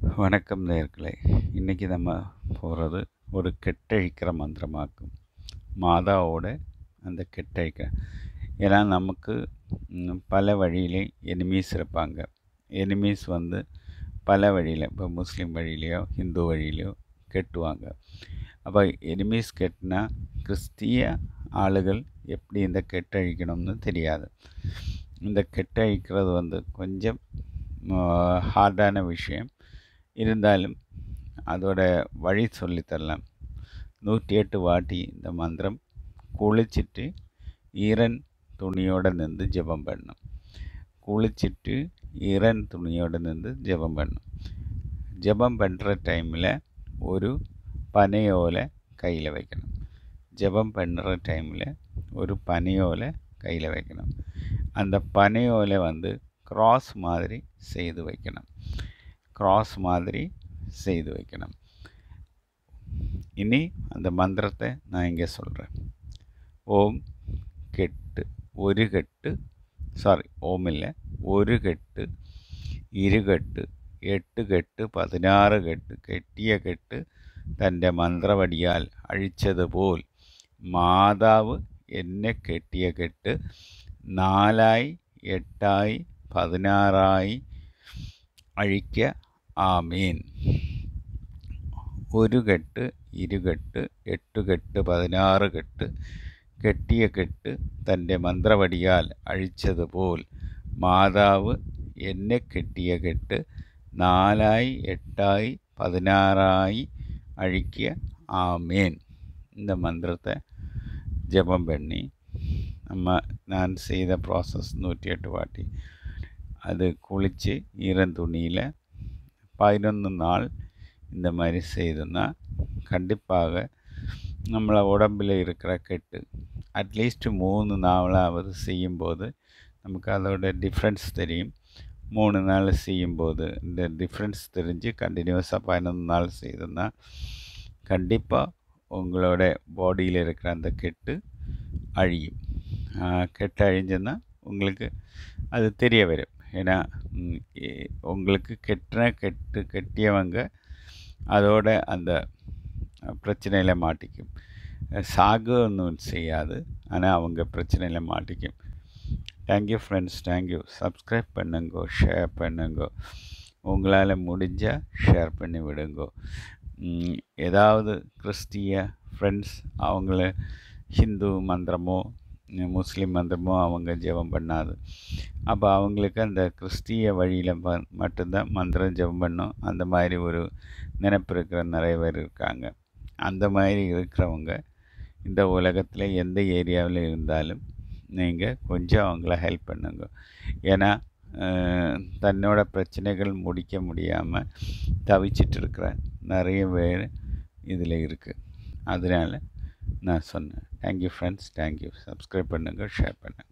வணக்கம் நேயர்களே. இன்றைக்கி நம்ம போகிறது ஒரு கெட்டழிக்கிற மந்திரமாக்கும். மாதாவோட அந்த கெட்டழிக்க. ஏன்னா நமக்கு பல வழியிலே எனிமீஸ் இருப்பாங்க. எனிமீஸ் பல வழியில், இப்போ முஸ்லீம் வழியிலையோ ஹிந்து வழியிலையோ கெட்டுவாங்க. அப்போ எனிமீஸ் கெட்டினா கிறிஸ்திய ஆளுகள் எப்படி இந்த கெட்டழிக்கணும்னு தெரியாது. இந்த கெட்டழிக்கிறது கொஞ்சம் ஹார்டான விஷயம். இருந்தாலும் அதோட வழி சொல்லித்தரலாம். 108 வாட்டி இந்த மந்திரம் குளிச்சுட்டு ஈரன் துணியோடு நின்று ஜெபம் பண்ணணும். குளிச்சுட்டு ஈரன் துணியோடு நின்று ஜெபம் பண்ணணும். ஜெபம் பண்ணுற டைமில் ஒரு பனையோலை கையில் வைக்கணும். ஜெபம் பண்ணுற டைமில் ஒரு பனையோலை கையில் வைக்கணும். அந்த பனையோலை கிராஸ் மாதிரி செய்து வைக்கணும். இனி அந்த மந்திரத்தை நான் இங்கே சொல்கிறேன். ஓம் கெட்டு ஒரு கெட்டு ஓம் இல்லை, ஒரு கெட்டு ഇരുകെട്ട് 8 കെട്ട് 16 കെട്ട് കെട്ടിയ കെട്ട് തൻ്റെ മന്ത്രവടിയാൽ അഴിച്ചതുപോൽ മാതാവ് എന്നെ കെട്ടിയ കെട്ട് 4 8 16 അഴിക്ക ആമീൻ. ഒരു കെട്ട് ഇരുകെട്ട് 8 കെട്ട് 16 കെട്ട് കെട്ടിയ കെട്ട് തൻ്റെ മന്ത്രവടിയാൽ അഴിച്ചതുപോൽ മാതാവ് എന്നെ കെട്ടിയ കെട്ട് 4 8 16 அழிக்க ஆமேன். இந்த மந்திரத்தை ஜெபம் பண்ணி நான் செய்த ப்ராசஸ் 108 வாட்டி அது குளித்து ஈரந்துணியில் 11 நாள் இந்த மாதிரி செய்தோன்னா கண்டிப்பாக நம்மளை உடம்பில் இருக்கிற கெட்டு அட்லீஸ்ட் 3 நாளாவது செய்யும்போது நமக்கு அதோட டிஃப்ரென்ஸ் தெரியும். 3 நாள் செய்யும்போது இந்த டிஃப்ரென்ஸ் தெரிஞ்சு கண்டினியூஸாக 11 நாள் செய்தோன்னா கண்டிப்பாக உங்களோட பாடியில் இருக்கிற அந்த கெட்டு அழியும். கெட்டு அழிஞ்சுன்னா உங்களுக்கு அது தெரிய வரும். ஏன்னா உங்களுக்கு கெட்டியவங்க அதோட அந்த பிரச்சனையில் மாட்டிக்கும். சாகு ஒன்றும் செய்யாது, ஆனால் அவங்க பிரச்சனையில் மாட்டிக்கும். Thank you friends, thank you. சப்ஸ்கிரைப் பண்ணுங்கோ, ஷேர் பண்ணுங்கோ. உங்களால் முடிஞ்சால் ஷேர் பண்ணி விடுங்கோ. ஏதாவது கிறிஸ்டிய ஃப்ரெண்ட்ஸ் அவங்கள ஹிந்து மந்திரமோ முஸ்லீம் மந்திரமோ அவங்க ஜெபம் பண்ணாது. அப்போ அவங்களுக்கு அந்த கிறிஸ்டிய வழியில் மட்டும்தான் மந்திரம் ஜெபம் பண்ணும். அந்த மாதிரி ஒரு நினைப்பு இருக்கிற நிறைய பேர் இருக்காங்க. அந்த மாதிரி இருக்கிறவங்க இந்த உலகத்தில் எந்த ஏரியாவில் இருந்தாலும் நீங்கள் கொஞ்சம் அவங்கள ஹெல்ப் பண்ணுங்க. ஏன்னா தன்னோட பிரச்சனைகள் முடிக்க முடியாமல் தவிச்சிட்டு இருக்கிற நிறைய பேர் இதில் இருக்குது. அதனால் நான் சொன்னேன். Thank you friends, thank you. சப்ஸ்கிரைப் பண்ணுங்கள், ஷேர் பண்ணுங்கள்.